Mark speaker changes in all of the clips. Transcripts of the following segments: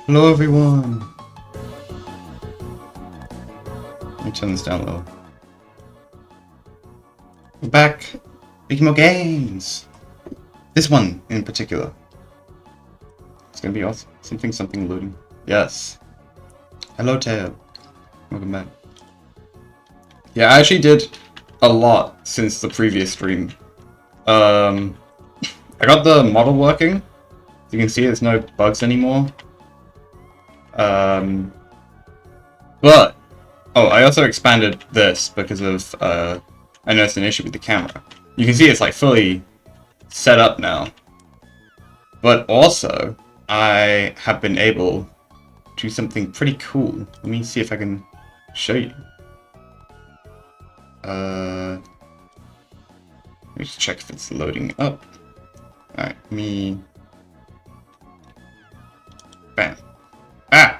Speaker 1: Hello everyone! Let me turn this down a little. We're back! Making more games! This one in particular. It's gonna be awesome. Something loading. Yes. Hello Tail. Welcome back. Yeah, I actually did a lot since the previous stream. I got the model working. As you can see, there's no bugs anymore. But I also expanded this because of I noticed an issue with the camera. You can see it's like fully set up now. But also, I have been able to do something pretty cool. Let me see if I can show you. Let me just check if it's loading up. Alright, bam. Ah!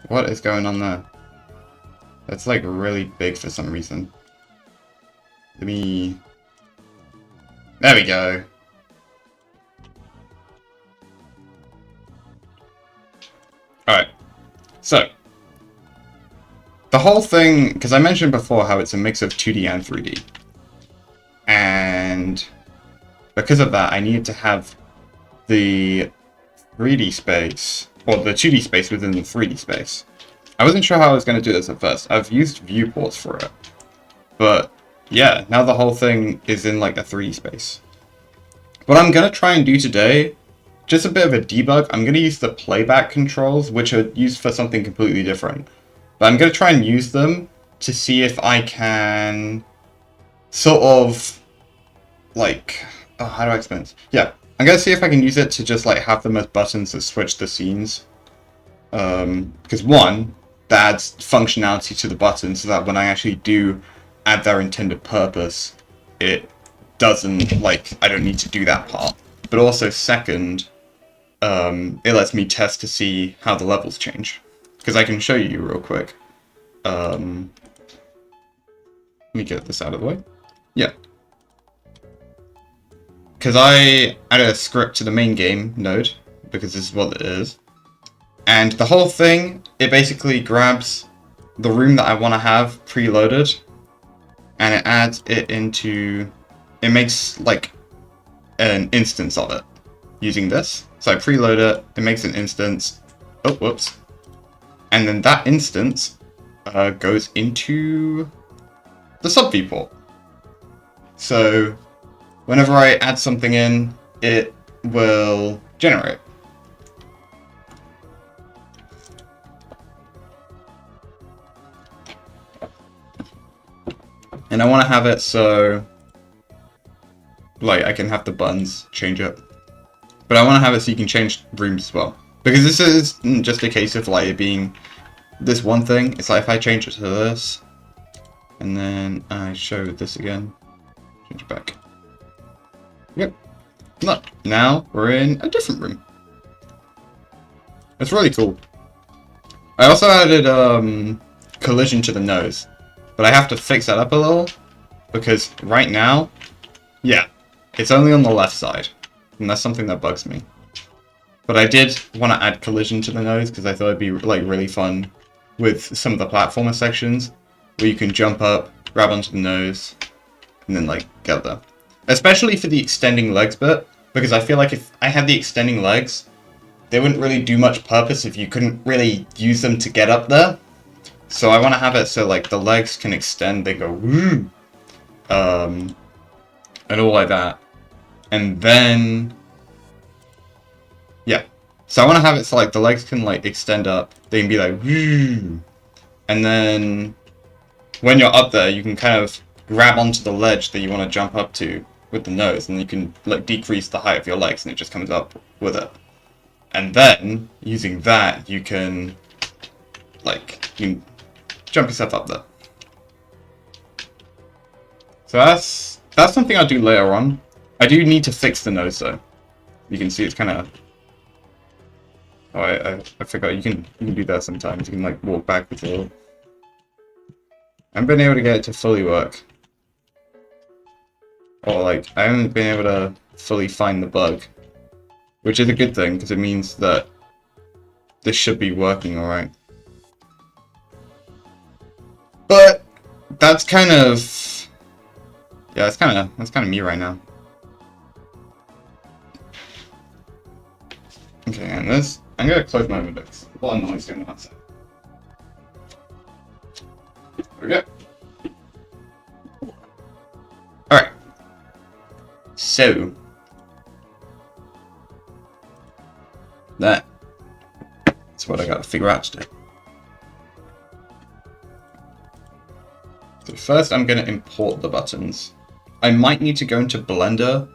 Speaker 1: What is going on there? That's like really big for some reason. There we go. Alright. So. The whole thing, because I mentioned before how it's a mix of 2D and 3D. And because of that, I needed to have the 3D space, or the 2D space within the 3D space. I wasn't sure how I was going to do this at first. I've used viewports for it. But yeah, now the whole thing is in like a 3D space. What I'm going to try and do today, just a bit of a debug, I'm going to use the playback controls, which are used for something completely different. But I'm going to try and use them to see if I can sort of, like, oh, how do I explain this? Yeah, I'm going to see if I can use it to just, like, have them as buttons that switch the scenes. Because one, that adds functionality to the buttons so that when I actually do add their intended purpose, it doesn't, like, I don't need to do that part. But also, second, it lets me test to see how the levels change. Because I can show you real quick. Let me get this out of the way. Yeah. Because I added a script to the main game node, because this is what it is. And the whole thing, it basically grabs the room that I want to have preloaded, and it adds it into, it makes like an instance of it using this. So I preload it, it makes an instance. Oh, whoops. And then that instance goes into the sub viewport. So whenever I add something in, it will generate. And I want to have it so, like, I can have the buttons change it. But I want to have it so you can change rooms as well. Because this isn't just a case of, like, it being this one thing. It's like if I change it to this, and then I show this again, change it back. Yep. Look, now we're in a different room. It's really cool. I also added collision to the nose, but I have to fix that up a little because right now, yeah, it's only on the left side, and that's something that bugs me. But I did want to add collision to the nose because I thought it'd be like really fun with some of the platformer sections where you can jump up, grab onto the nose, and then like get there. Especially for the extending legs bit, because I feel like if I had the extending legs, they wouldn't really do much purpose if you couldn't really use them to get up there. So I want to have it so like the legs can extend, they go woo, and all like that. And then, yeah. So I want to have it so like the legs can like extend up, they can be like woo. And then when you're up there, you can kind of grab onto the ledge that you want to jump up to with the nose, and you can like decrease the height of your legs and it just comes up with it. And then using that you can like jump yourself up there. So that's something I'll do later on. I do need to fix the nose though. You can see it's kind of, oh, I forgot you can do that sometimes. You can like walk backwards a little. I haven't been able to get it to fully work. Or like, I haven't been able to fully find the bug, which is a good thing because it means that this should be working alright. But that's kind of, yeah, that's kind of me right now. Okay, and this, I'm gonna close my windows. A lot of noise going on outside. There we go. Alright. So that's what I gotta figure out today. So first I'm gonna import the buttons. I might need to go into Blender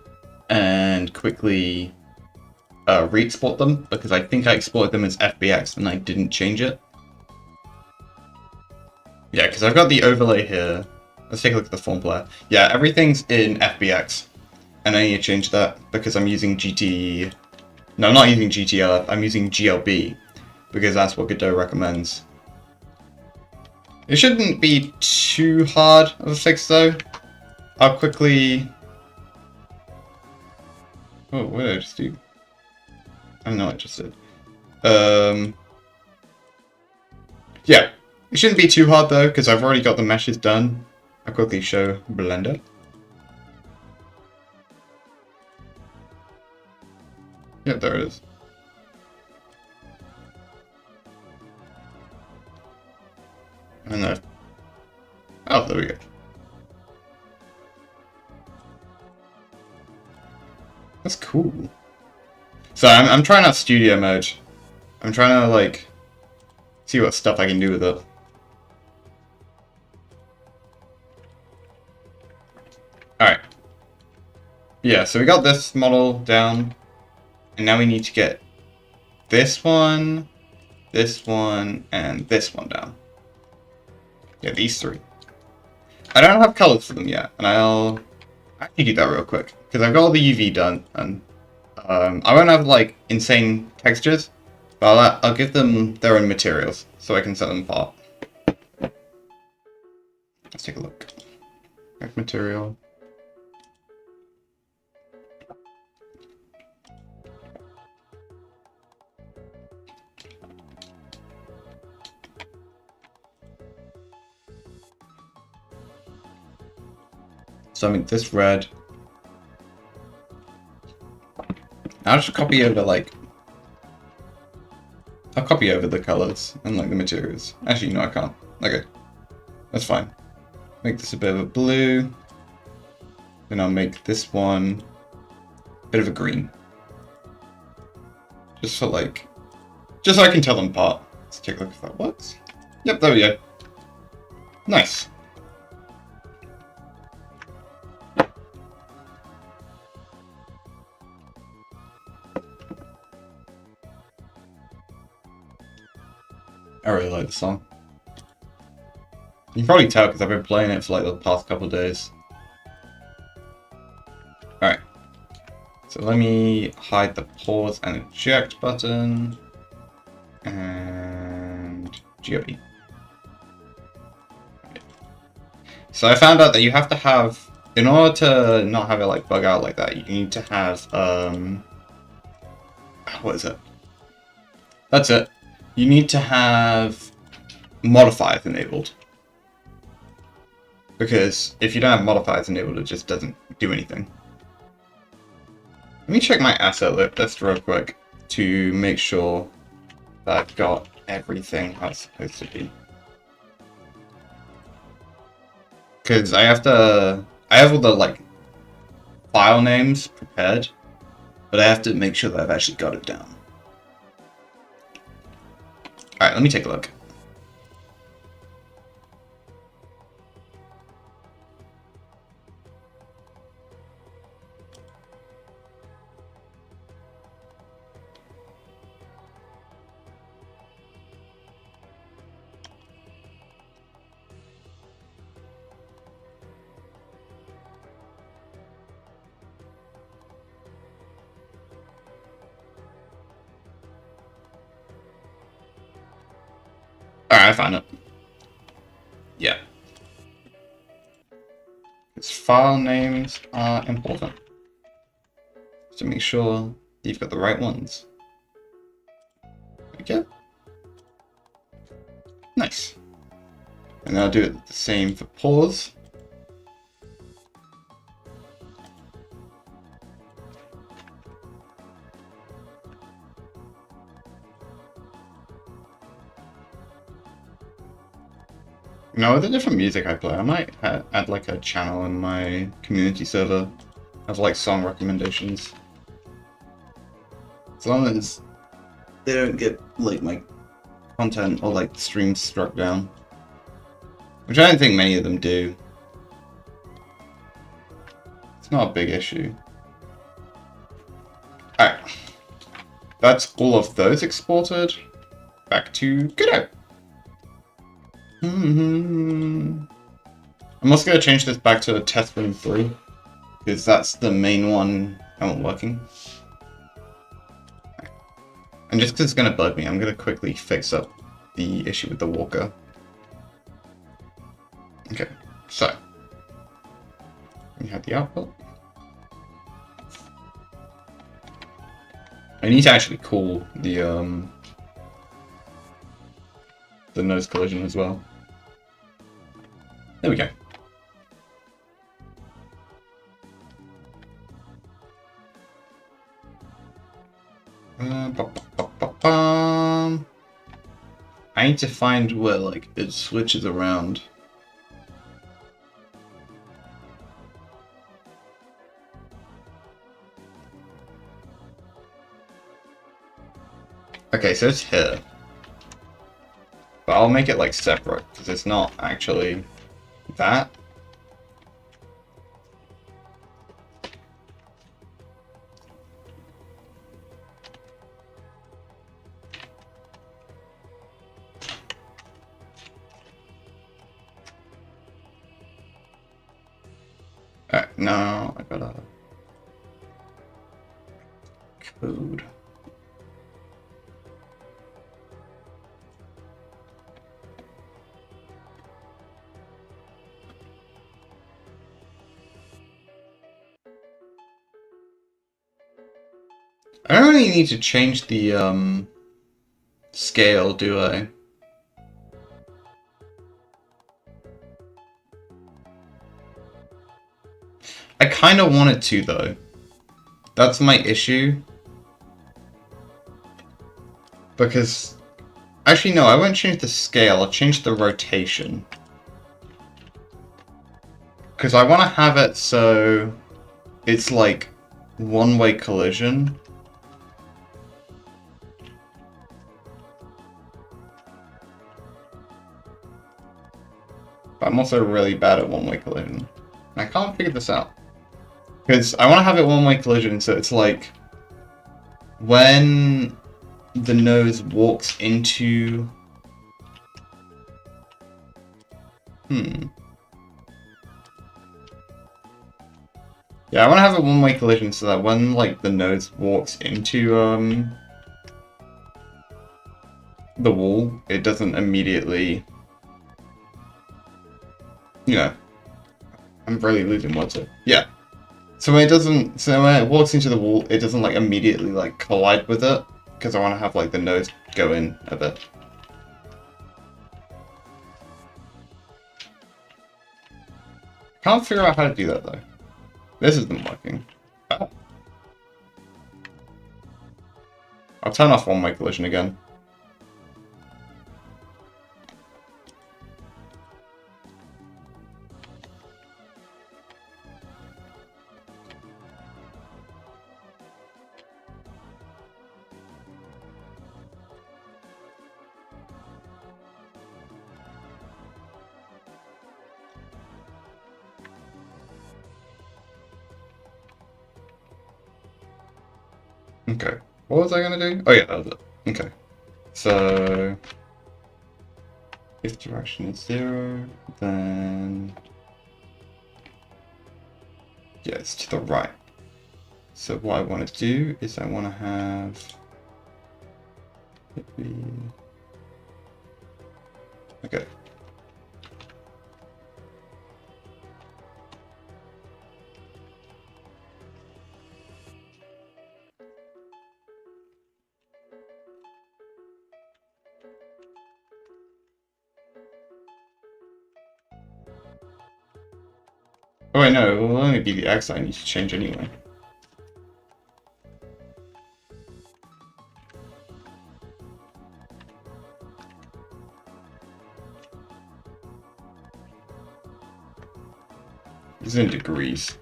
Speaker 1: and quickly re-export them, because I think I exported them as FBX and I didn't change it. Yeah, because I've got the overlay here. Let's take a look at the form player. Yeah, everything's in FBX. And I need to change that because I'm using GT... No, I'm not using GTLF, I'm using GLB. Because that's what Godot recommends. It shouldn't be too hard of a fix though. I'll quickly... Oh, what did I just do? I don't know what I just did. Yeah. It shouldn't be too hard though, because I've already got the meshes done. I'll quickly show Blender. Yeah, there it is. And there. Oh, there we go. That's cool. So I'm trying out studio mode. I'm trying to like see what stuff I can do with it. Alright. Yeah, so we got this model down. And now we need to get this one, and this one down. Yeah, these three. I don't have colors for them yet, and I'll actually do that real quick. Because I've got all the UV done, and I won't have like insane textures, but I'll give them their own materials, so I can set them apart. Let's take a look. Next material. So I make this red. I'll just copy over like... I'll copy over the colors and like the materials. Actually, no, I can't. Okay. That's fine. Make this a bit of a blue. Then I'll make this one a bit of a green. Just for like... Just so I can tell them apart. Let's take a look if that works. Yep, there we go. Nice. I really like the song. You can probably tell because I've been playing it for like the past couple of days. Alright. So let me hide the pause and eject button. And GOP. So I found out that you have to have, in order to not have it like bug out like that, you need to have, what is it? That's it. You need to have modifiers enabled. Because if you don't have modifiers enabled, it just doesn't do anything. Let me check my asset list real quick to make sure that I've got everything how it's supposed to be. Because I have all the like file names prepared, but I have to make sure that I've actually got it down. Alright, let me take a look. Alright, I found it. Yeah. Its file names are important. to make sure that you've got the right ones. Okay. Nice. And I'll do it the same for paws. Now, with the different music I play, I might add like a channel in my community server of like song recommendations. As long as they don't get like my content or like streams struck down. Which I don't think many of them do. It's not a big issue. Alright. That's all of those exported. Back to Godot. I'm also going to change this back to test room 3. Because that's the main one I want working. And just because it's going to bug me, I'm going to quickly fix up the issue with the walker. Okay, so we have the output. I need to actually cool the nose collision as well. There we go. I need to find where like it switches around. Okay, so it's here. But I'll make it like separate because it's not actually that. Alright, no, I gotta code. I don't really need to change the scale, do I? I kind of wanted to, though. That's my issue. Because... Actually, no, I won't change the scale. I'll change the rotation. Because I want to have it so... It's like... one-way collision. But I'm also really bad at one-way collision. I can't figure this out. Because I want to have it one-way collision, so it's like... when the nose walks into... Yeah, I want to have a one-way collision so that when, like, the nose walks into, the wall, it doesn't immediately... You know, I'm really losing words here. Yeah. So when it walks into the wall, it doesn't like immediately like collide with it, because I want to have like the nose go in a bit. Can't figure out how to do that though. This isn't working. Oh. I'll turn off one-way collision again. Okay, what was I gonna do? Oh yeah, that was it. Okay, so if direction is 0, then yeah, it's to the right. So what I want to do is I want to have it be... Okay. Oh wait, no, it will only be the X I need to change anyway. It's in degrees.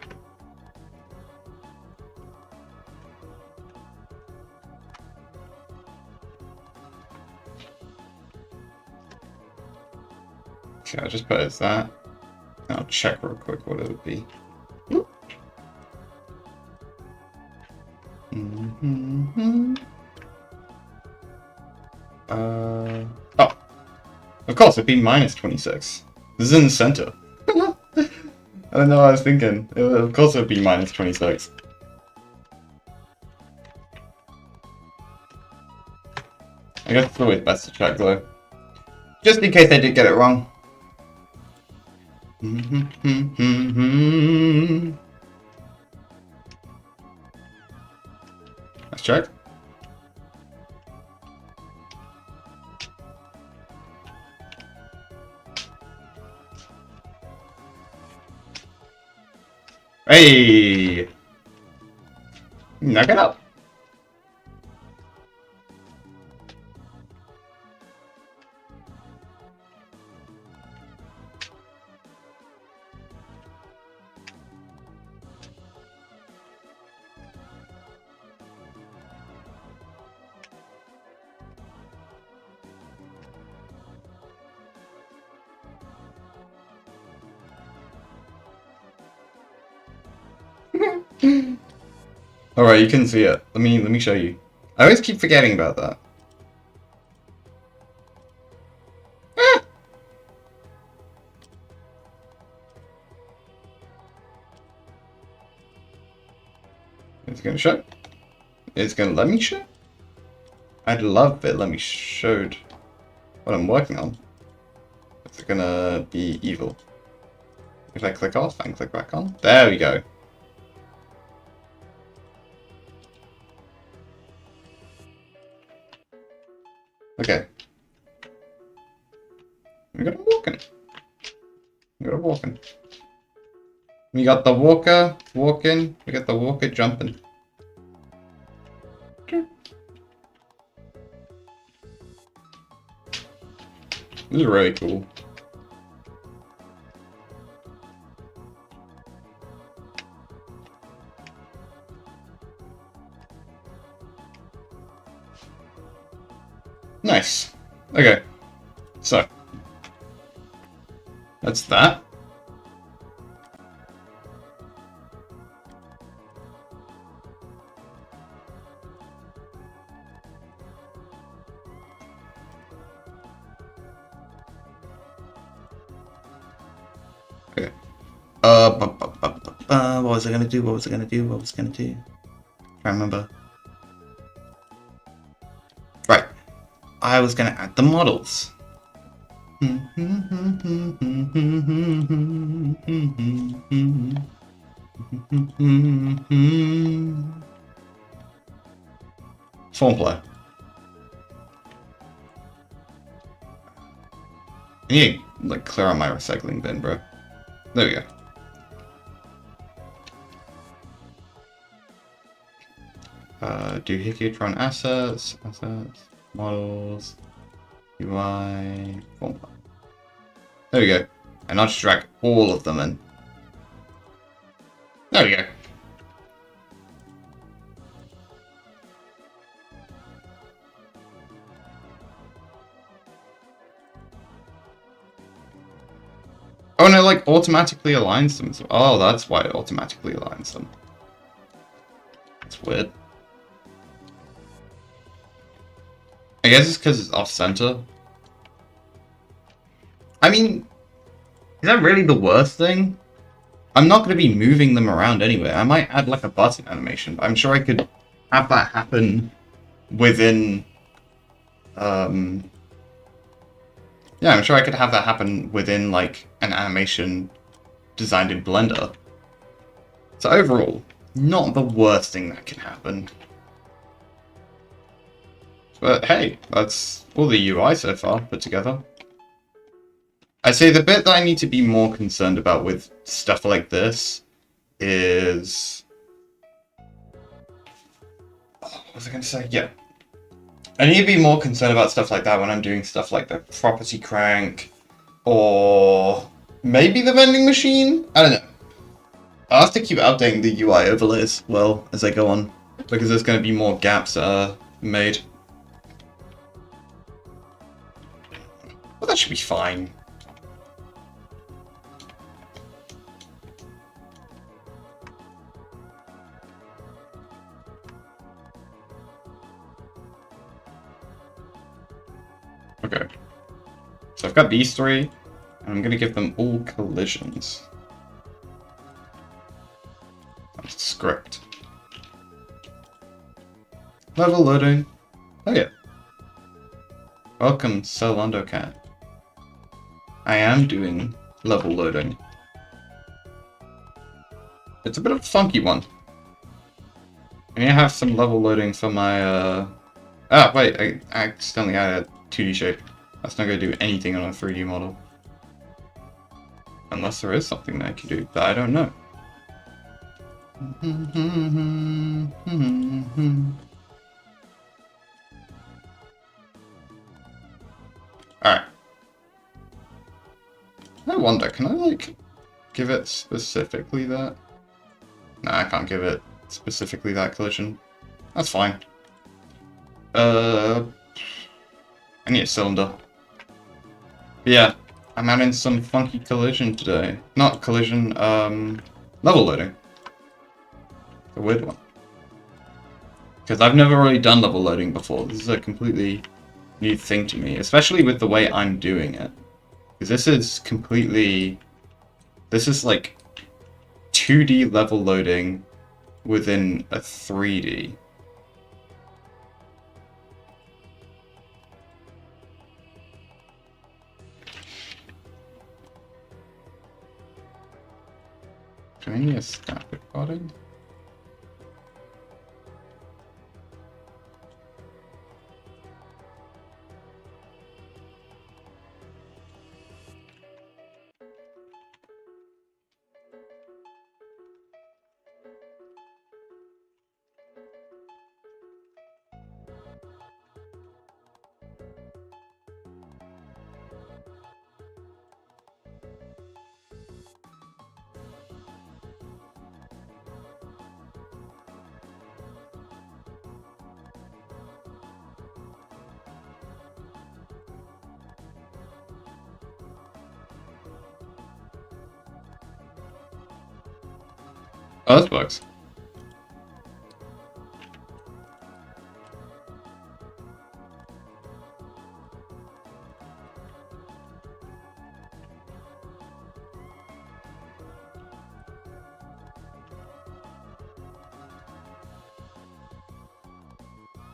Speaker 1: Okay, I'll just put it as that. I'll check real quick what it would be. Oh, of course, it'd be minus 26. This is in the center. I don't know what I was thinking. Of course, it'd be minus 26. I guess it's always best to check though. Just in case I did get it wrong. Let's check. Hey! Knock it up. Alright, you can see it. Let me show you. I always keep forgetting about that. Ah! It's gonna show. It's gonna let me show. I'd love it. Let me show what I'm working on. It's gonna be evil. If I click off and click back on, there we go. Okay. We got a walking. We got a walking. We got the walker walking. We got the walker jumping. This is really cool. Nice. Okay. So. That's that. Okay. What was I gonna do? What was I gonna do? What was I gonna do? I remember. Right. I was gonna add the models. Form player. I need to like clear out my recycling bin, bro. There we go. Doohickeyotron assets, models, UI, form player. There we go. And I'll just drag all of them in. There we go. Oh, and it like automatically aligns them. Oh, that's why it automatically aligns them. That's weird. I guess it's because it's off center. I mean, is that really the worst thing? I'm not going to be moving them around anyway. I might add like a button animation, but I'm sure I could have that happen within. Yeah, I'm sure I could have that happen within like an animation designed in Blender. So overall, not the worst thing that can happen. But hey, that's all the UI so far put together. I'd say the bit that I need to be more concerned about with stuff like this is... Oh, what was I going to say? Yeah. I need to be more concerned about stuff like that when I'm doing stuff like the property crank, or maybe the vending machine? I don't know. I'll have to keep updating the UI overlays well as I go on, because there's going to be more gaps that are made. But that should be fine. Okay. So I've got these three, and I'm going to give them all collisions. That's script. Level loading. Oh yeah. Welcome, Celondo Cat. I am doing level loading. It's a bit of a funky one. I need to have some level loading for my, Ah, wait, I accidentally added a 2D shape. That's not going to do anything on a 3D model. Unless there is something that I can do that I don't know. Alright. I wonder, can I, like, give it specifically that? No, I can't give it specifically that collision. That's fine. I need a cylinder. But yeah, I'm adding some funky collision today. Not collision, level loading. A weird one. Because I've never really done level loading before. This is a completely new thing to me, especially with the way I'm doing it. Because this is completely... This is like 2D level loading within a 3D. Can I need a static body? Oh, that's bugs.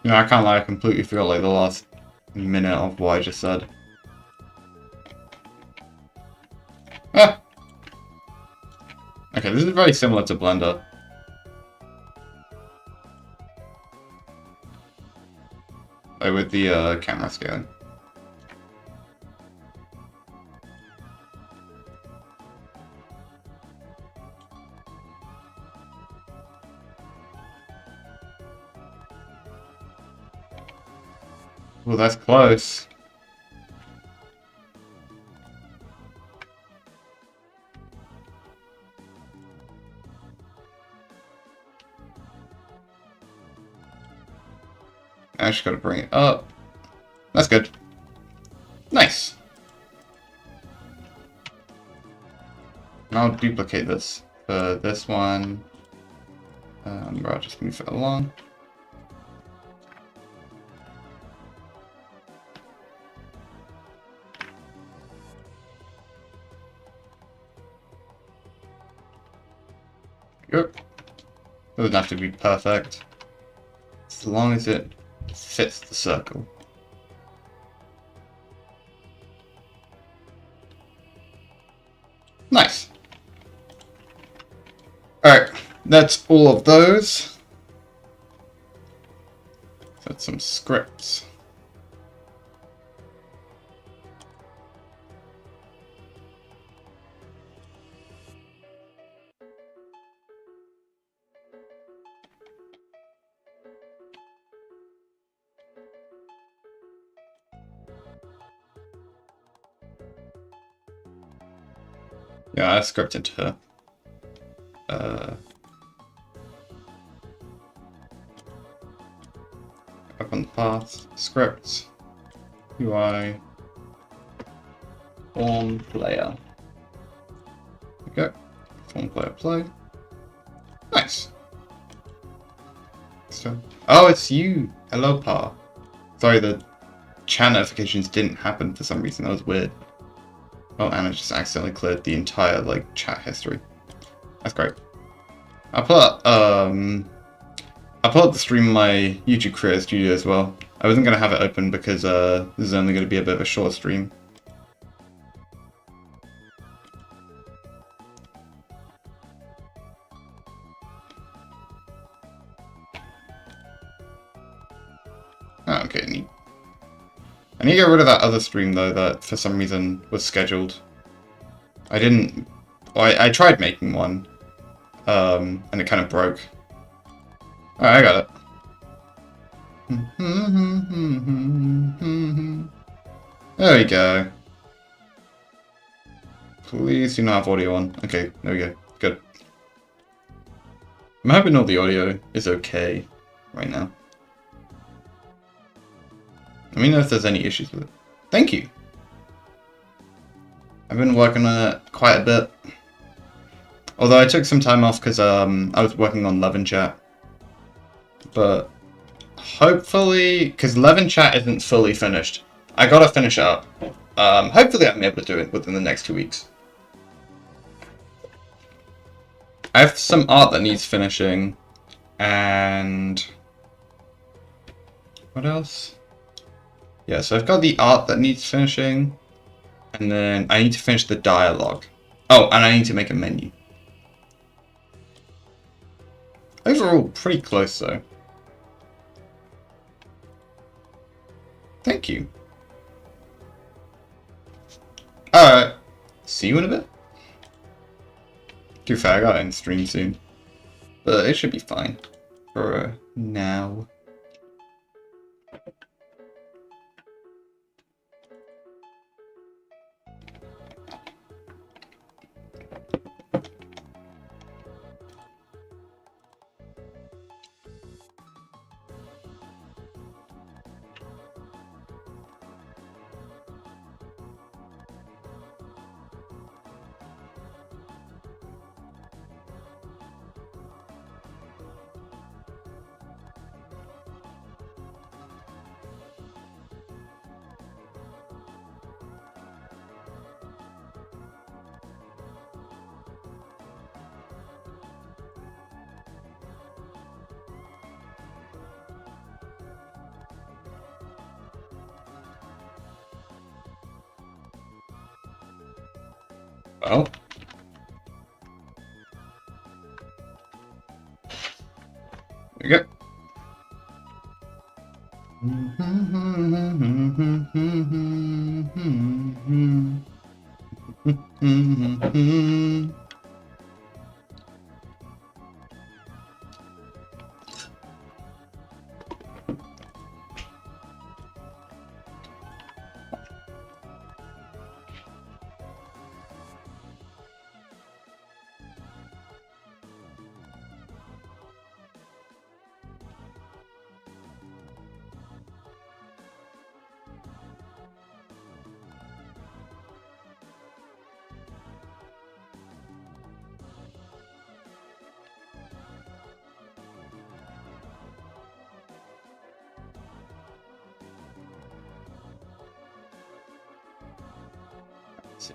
Speaker 1: You know, I can't lie, I completely feel like the last minute of what I just said. Ah! Okay, this is very similar to Blender. Like with the camera scaling. Well, that's close. I just gotta bring it up. That's good. Nice. And I'll duplicate this for this one. I'll just move it along. Yep. Doesn't have to be perfect. As long as it fits the circle. Nice. Alright, that's all of those. That's some scripts. Yeah, I scripted her. Up on the path, script, UI, form player. There we go. Form player play. Nice. So, oh, it's you. Hello, Pa. Sorry, the chat notifications didn't happen for some reason. That was weird. Oh, and I just accidentally cleared the entire chat history. That's great. I'll put the stream on my YouTube Creator Studio as well. I wasn't gonna have it open because this is only gonna be a bit of a short stream. Oh, okay, neat. I need to get rid of that other stream though that for some reason was scheduled. I didn't. Well, I tried making one, and it kind of broke. Alright, I got it. There we go. Please do not have audio on. Okay, there we go. Good. I'm hoping all the audio is okay right now. Let me know if there's any issues with it. Thank you. I've been working on it quite a bit. Although I took some time off because I was working on Love and Chat. But hopefully, because Love and Chat isn't fully finished. I gotta finish it up. Hopefully I'm able to do it within the next 2 weeks. I have some art that needs finishing. And what else? Yeah, so I've got the art that needs finishing, and then I need to finish the dialogue. Oh, and I need to make a menu. Overall, pretty close though. Thank you. Alright, see you in a bit. Too fair, I gotta end stream soon. But it should be fine for now. Well. There we go. Let's see.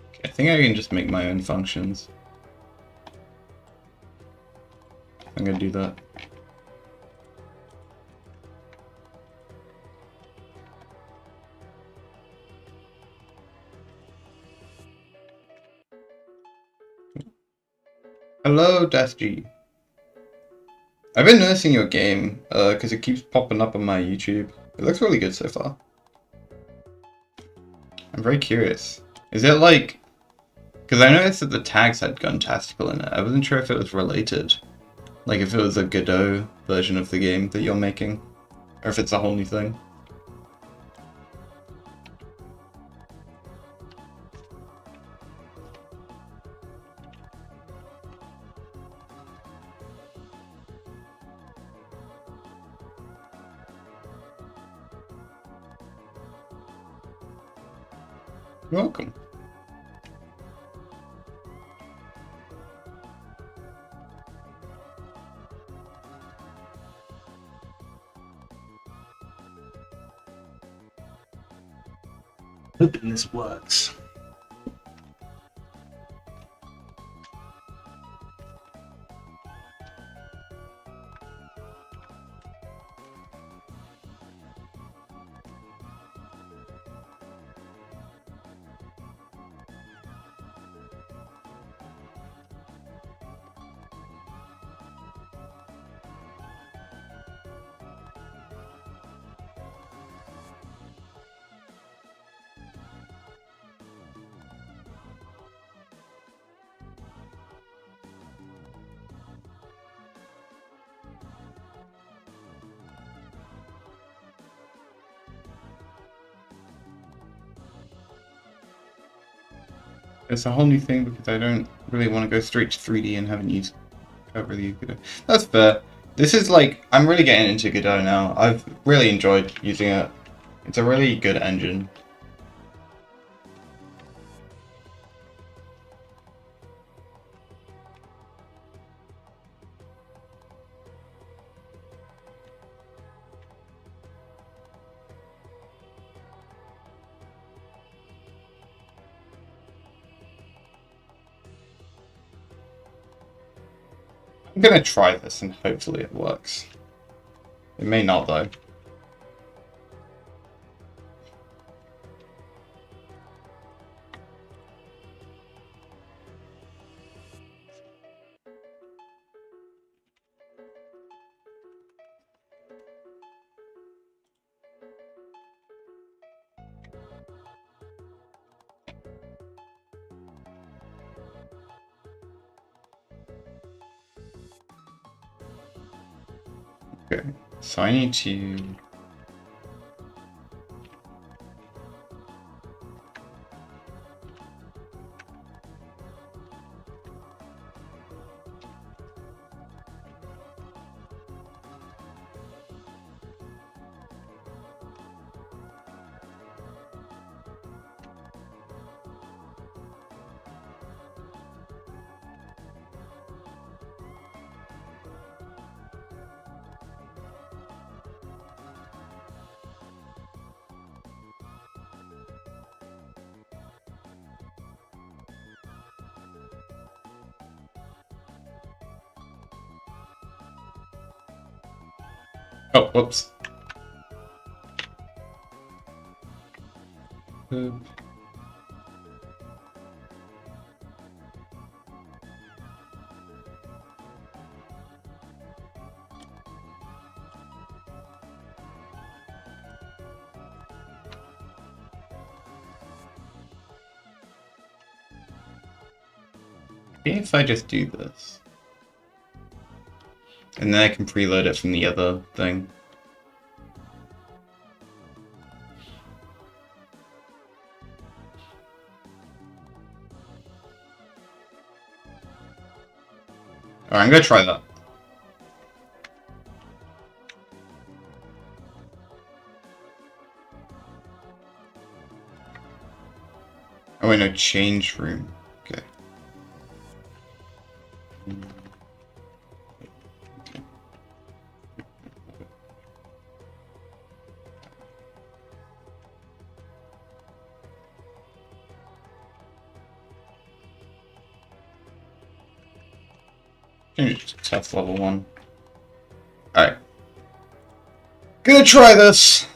Speaker 1: Okay, I think I can just make my own functions. I'm gonna do that. Hello, Death G. I've been noticing your game, because it keeps popping up on my YouTube. It looks really good so far. I'm very curious. Is it like... Because I noticed that the tags had Guntastical in it. I wasn't sure if it was related. Like if it was a Godot version of the game that you're making. Or if it's a whole new thing. You're welcome. Hoping this works. It's a whole new thing because I don't really want to go straight to 3D and haven't used really Godot. That's fair. This is like, I'm really getting into Godot now. I've really enjoyed using it. It's a really good engine. I'm gonna try this and hopefully it works. It may not though. Okay, so I need to... Oh, whoops. If I just do this, and then I can preload it from the other thing. Alright, I'm gonna try that. Oh wait, no, change room. Okay. Change it to test level 1. Alright. Gonna try this!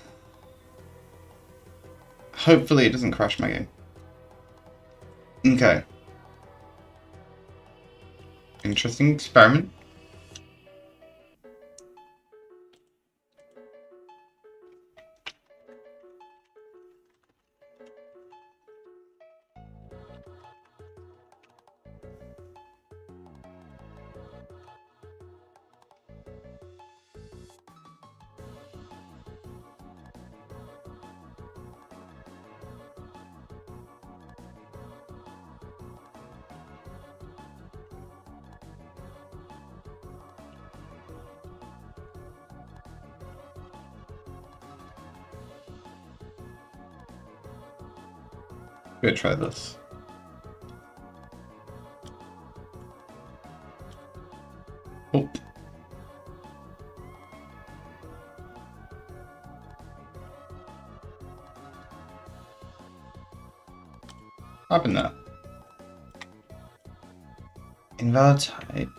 Speaker 1: Hopefully it doesn't crash my game. Okay. Interesting experiment. Gonna try this. Oh. What happened there? Invalid type.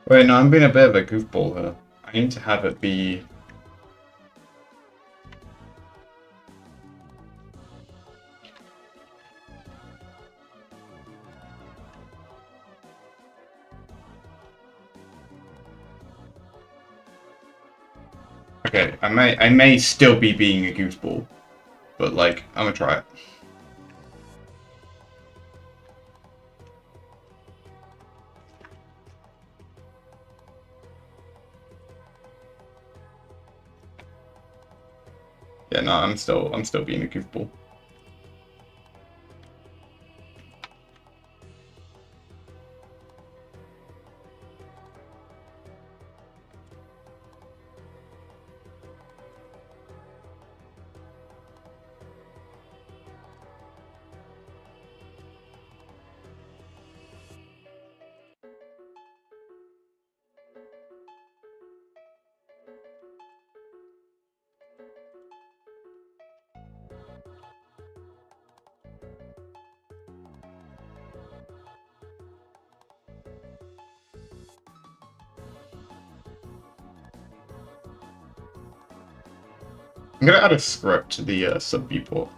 Speaker 1: Wait, no, I'm being a bit of a goofball here. I need to have it be... Okay, I may still be being a goofball, but like, I'm gonna try it. Yeah, no, I'm still being a goofball. I'm gonna add a script to the sub viewport.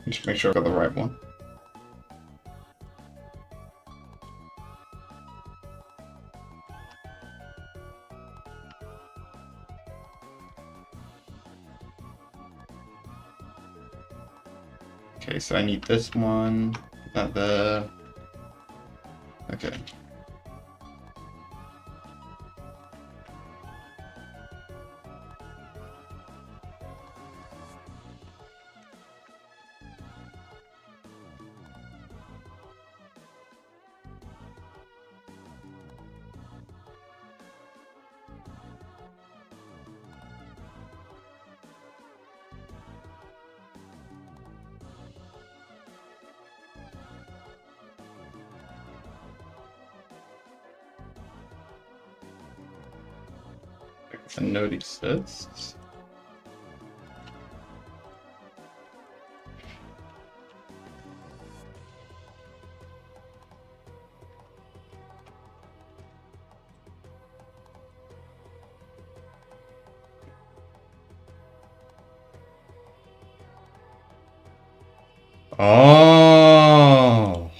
Speaker 1: Just make sure I got the right one. Okay, so I need this one, that there. Okay. A note exists. Oh.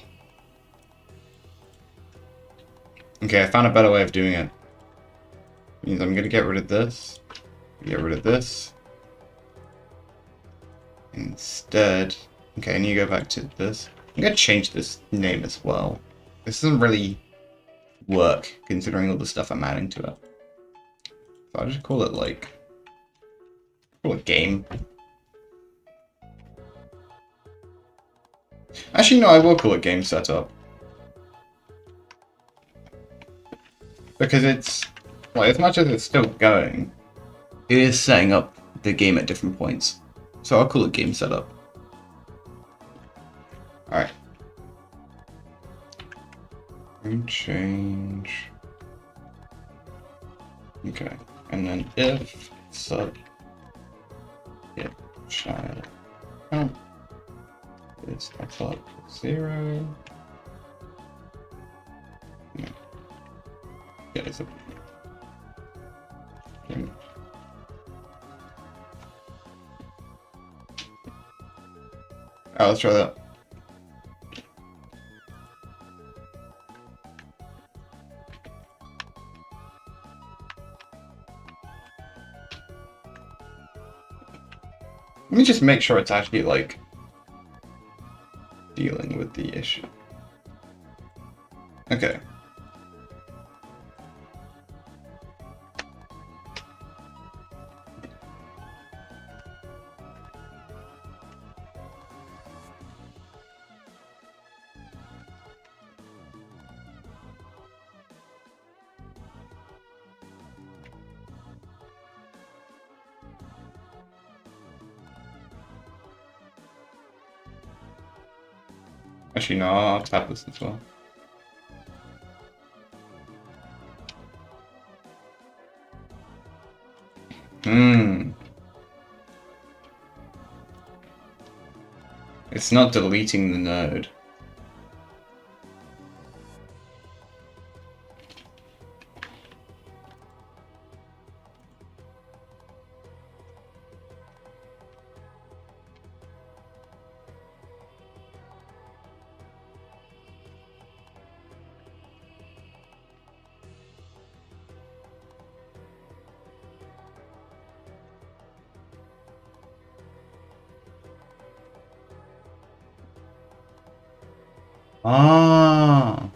Speaker 1: Okay, I found a better way of doing it. Means I'm gonna get rid of this. Get rid of this. Instead, okay, I need to go back to this. I'm gonna change this name as well. This doesn't really work considering all the stuff I'm adding to it. So I'll just call it like, call it game. Actually, no, I will call it game setup. Because it's, like, as much as it's still going, it is setting up the game at different points. So I'll call it game setup. Alright. Change. Okay, and then if sub if child count is above 0. No. Yeah, it's a. Oh, let's try that. Let me just make sure it's actually, like, dealing with the issue. Okay. Actually, no, I'll tap this as well. It's not deleting the node. Ah.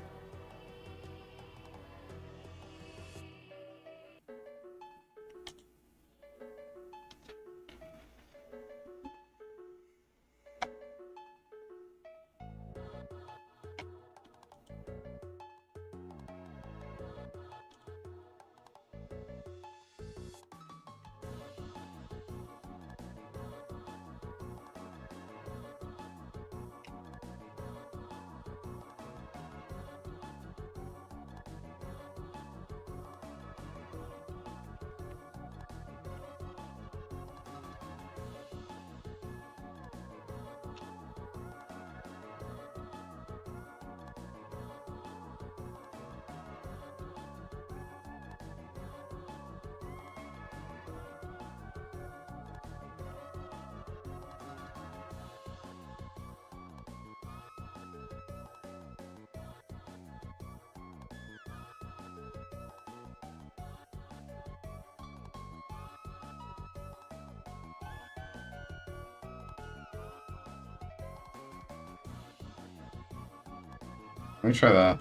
Speaker 1: Let me try that.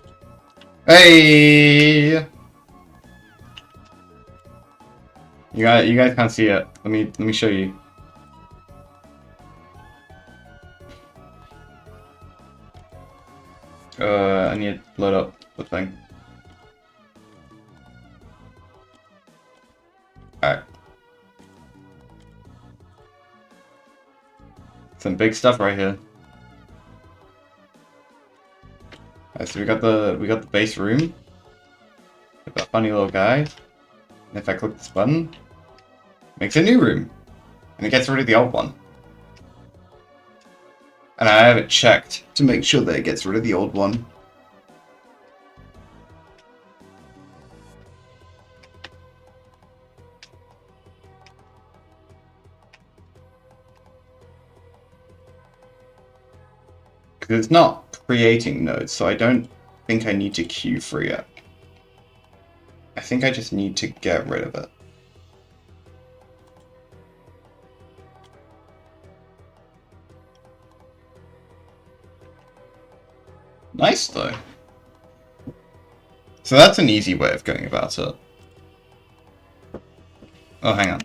Speaker 1: Hey! You guys can't see it. Let me show you. I need to load up the thing. Alright. Some big stuff right here. Alright, so we got the base room. With that funny little guy. And if I click this button, it makes a new room. And it gets rid of the old one. And I have it checked to make sure that it gets rid of the old one. Because it's not creating nodes, so I don't think I need to queue free it. I think I just need to get rid of it. Nice, though. So that's an easy way of going about it. Oh, hang on.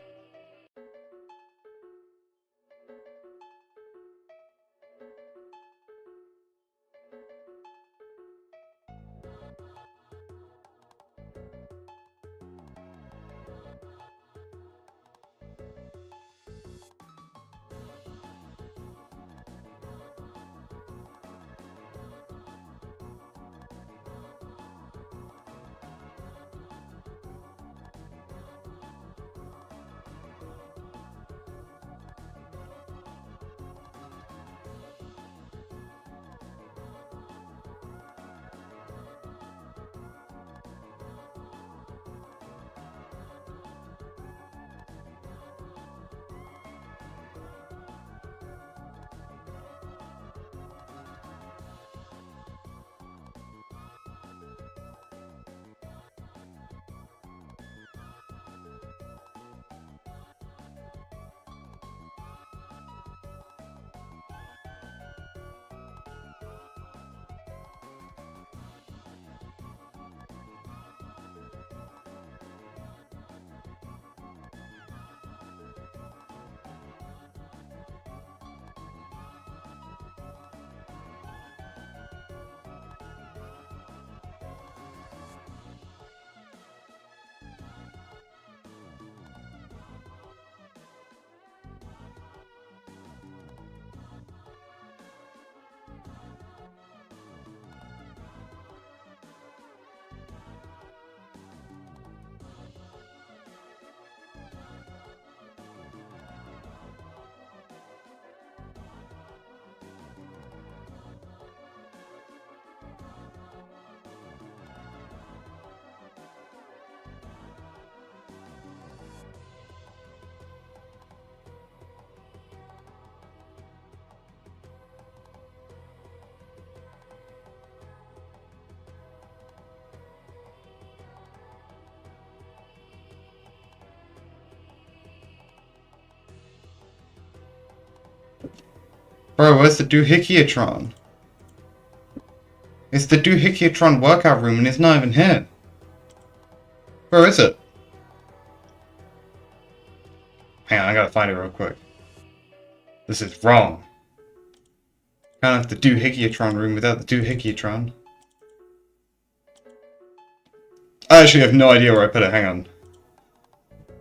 Speaker 1: Bro, where's the Doohickeyotron? It's the Doohickeyotron workout room and it's not even here. Where is it? Hang on, I gotta find it real quick. This is wrong. Can't have the Doohickeyotron room without the Doohickeyotron. I actually have no idea where I put it, hang on.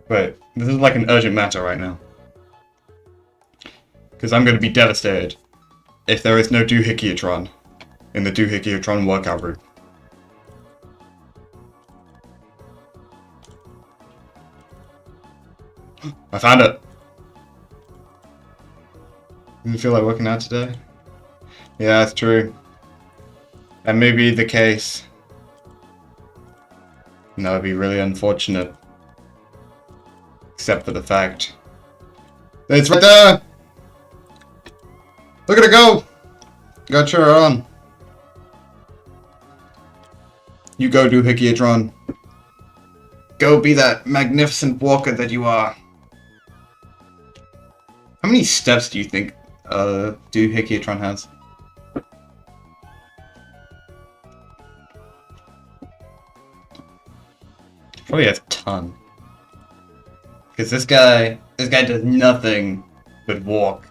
Speaker 1: Wait, this is like an urgent matter right now. Because I'm gonna be devastated if there is no Doohickeyotron in the Doohickeyotron workout room. I found it! Didn't feel like working out today? Yeah, that's true. That may be the case. And that would be really unfortunate. Except for the fact that it's right there! Look at it go! Got your on. You go, Doohickeyotron. Go be that magnificent walker that you are. How many steps do you think Doohickeyotron has? Probably has a ton. Because this guy does nothing but walk.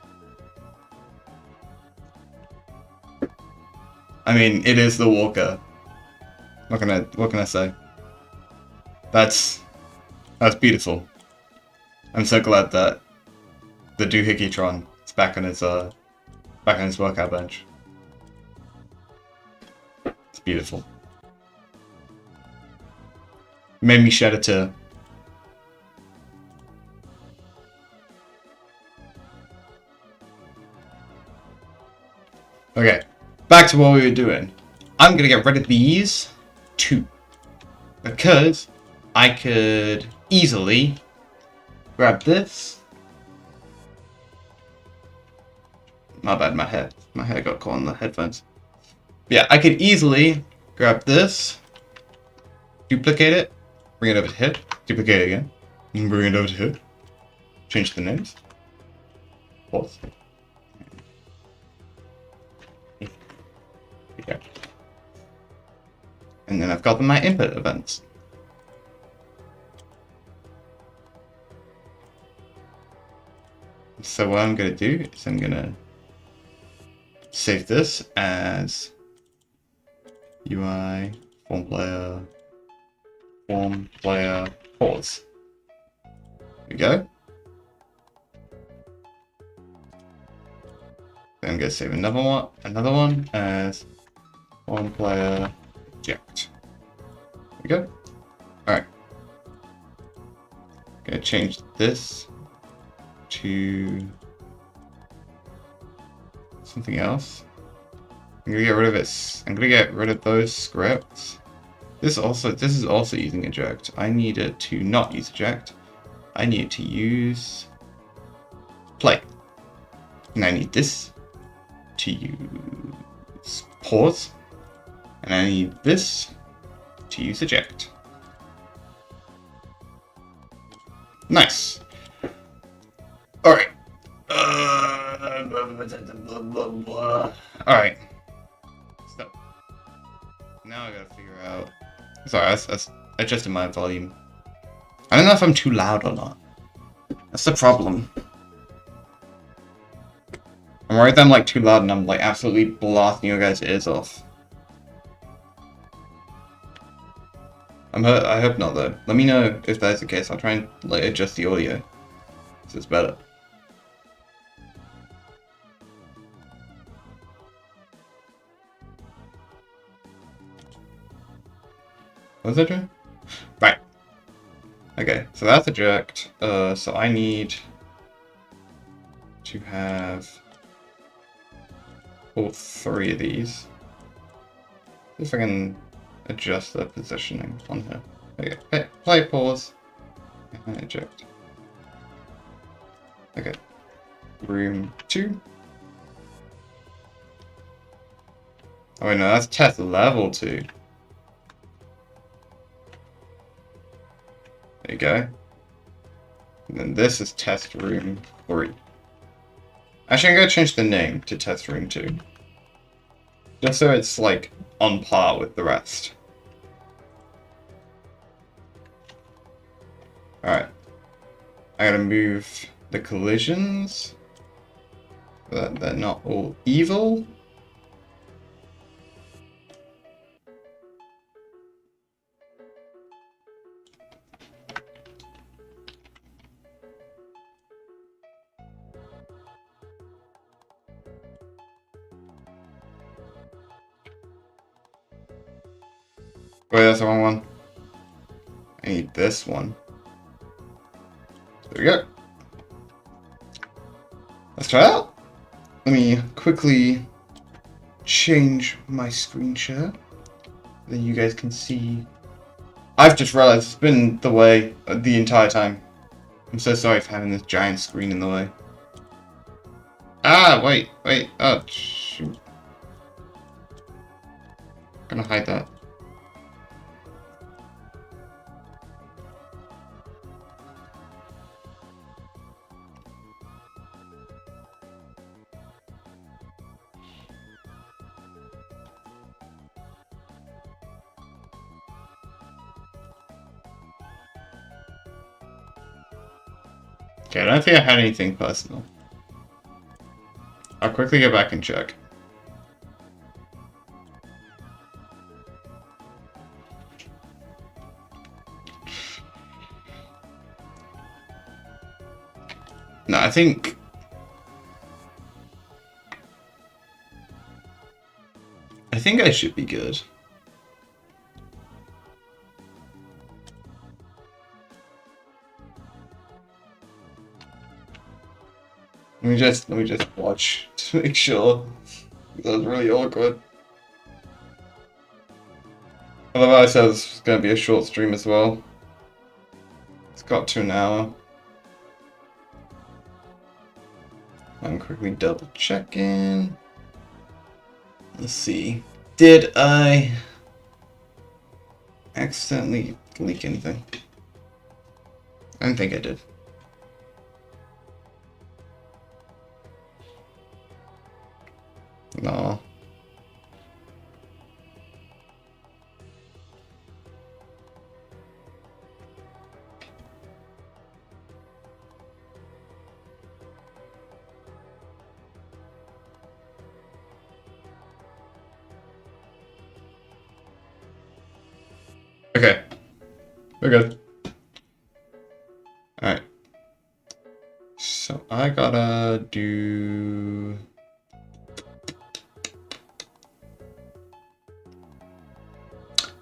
Speaker 1: I mean, it is the walker. What can I say? That's beautiful. I'm so glad that the Doohickeyotron is back on his workout bench. It's beautiful. Made me shed a tear. Okay, back to what we were doing. I'm gonna get rid of these two because I could easily grab this. My bad, my hair got caught on the headphones. Yeah, I could easily grab this, duplicate it, bring it over to here, duplicate it again, and bring it over to here. Change the names. Pause. Okay. And then I've got my input events. So what I'm going to do is I'm going to save this as UI form player pause. There we go. Then I'm going to save another one as form player eject. There we go. Alright. Gonna change this to something else. I'm gonna get rid of it. I'm gonna get rid of those scripts. This is also using eject. I need it to not use eject. I need to use play. And I need this to use pause. And I need this to use eject. Nice. Alright. Alright. So, now I gotta figure out... Sorry, I adjusted my volume. I don't know if I'm too loud or not. That's the problem. I'm worried that I'm like too loud and I'm like absolutely blasting your guys' ears off. I hope not though. Let me know if that's the case. I'll try and like adjust the audio so it's better. What's that doing? Right. Okay, so that's eject. So I need to have all three of these. See if I can adjust the positioning on here. Okay, play, pause, and eject. Okay, room 2. Oh wait, no, that's test level 2. There you go. And then this is test room 3. Actually, I'm gonna change the name to test room 2. Just so it's, like, on par with the rest. Alright. I gotta move the collisions so that they're not all evil. Wait, that's the wrong one. I need this one. There we go. Let's try it out. Let me quickly change my screen share. Then you guys can see. I've just realized it's been the way the entire time. I'm so sorry for having this giant screen in the way. Ah, wait. Oh, shoot. I'm gonna hide that. Okay, I don't think I had anything personal. I'll quickly go back and check. No, I think I should be good. Let me just watch to make sure. That was really awkward. Otherwise, this was going to be a short stream as well. It's got to an hour. I'm quickly double checking. Let's see. Did I accidentally leak anything? I don't think I did. No. Okay. We're good. Alright. So I gotta do...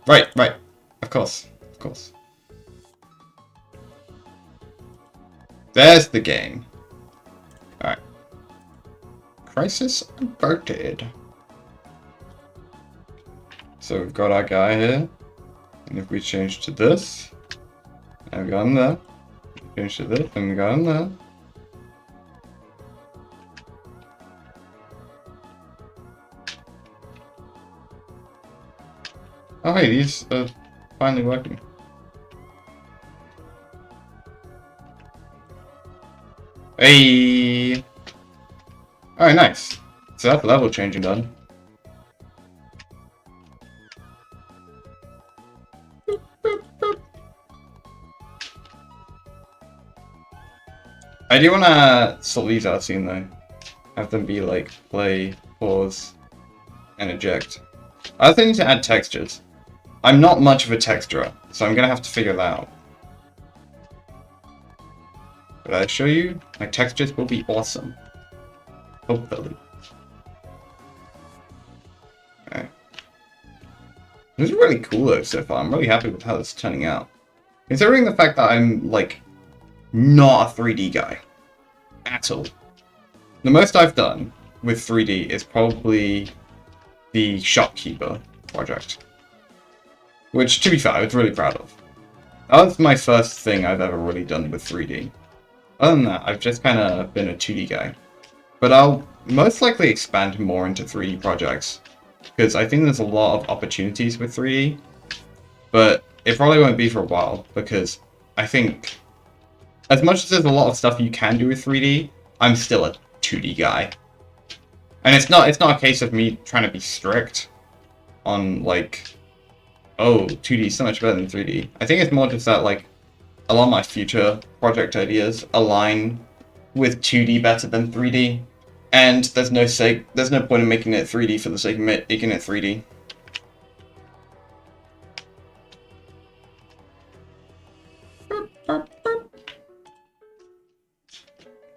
Speaker 1: Right. Of course. There's the game. Alright. Crisis averted. So we've got our guy here. And if we change to this, and we got him there. Change to this, and we got him there. Oh hey, these are finally working. Hey! Alright, nice. So that's level changing done. I do wanna sort these out soon though. Have them be like play, pause, and eject. I also need to add textures. I'm not much of a texturer, so I'm gonna have to figure that out. But I assure you, my textures will be awesome. Hopefully. Alright. This is really cool though so far. I'm really happy with how this is turning out. Considering the fact that I'm, like, not a 3D guy. At all. The most I've done with 3D is probably the Shopkeeper project. Which, to be fair, I was really proud of. That was my first thing I've ever really done with 3D. Other than that, I've just kind of been a 2D guy. But I'll most likely expand more into 3D projects. Because I think there's a lot of opportunities with 3D. But it probably won't be for a while, because I think, as much as there's a lot of stuff you can do with 3D, I'm still a 2D guy. And it's not a case of me trying to be strict on, like, oh, 2D is so much better than 3D. I think it's more just that, like, a lot of my future project ideas align with 2D better than 3D. And there's no point in making it 3D for the sake of making it 3D.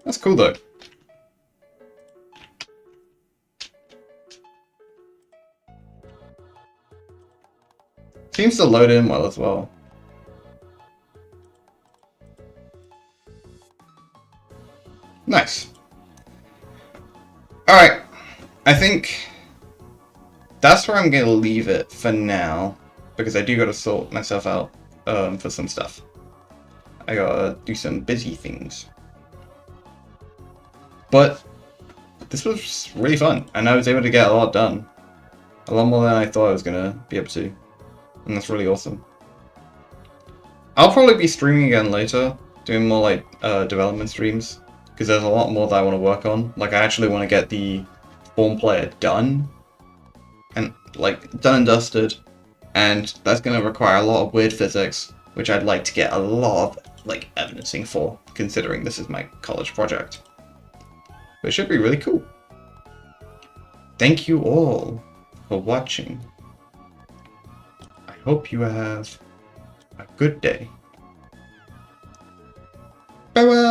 Speaker 1: That's cool though. Seems to load in well as well. Nice. Alright, I think that's where I'm going to leave it for now, because I do got to sort myself out for some stuff. I gotta do some busy things. But this was really fun, and I was able to get a lot done. A lot more than I thought I was going to be able to, and that's really awesome. I'll probably be streaming again later, doing more like development streams, because there's a lot more that I want to work on. Like, I actually want to get the form player done, and like done and dusted, and that's going to require a lot of weird physics, which I'd like to get a lot of like evidencing for, considering this is my college project. But it should be really cool. Thank you all for watching. I hope you have a good day. Bye bye!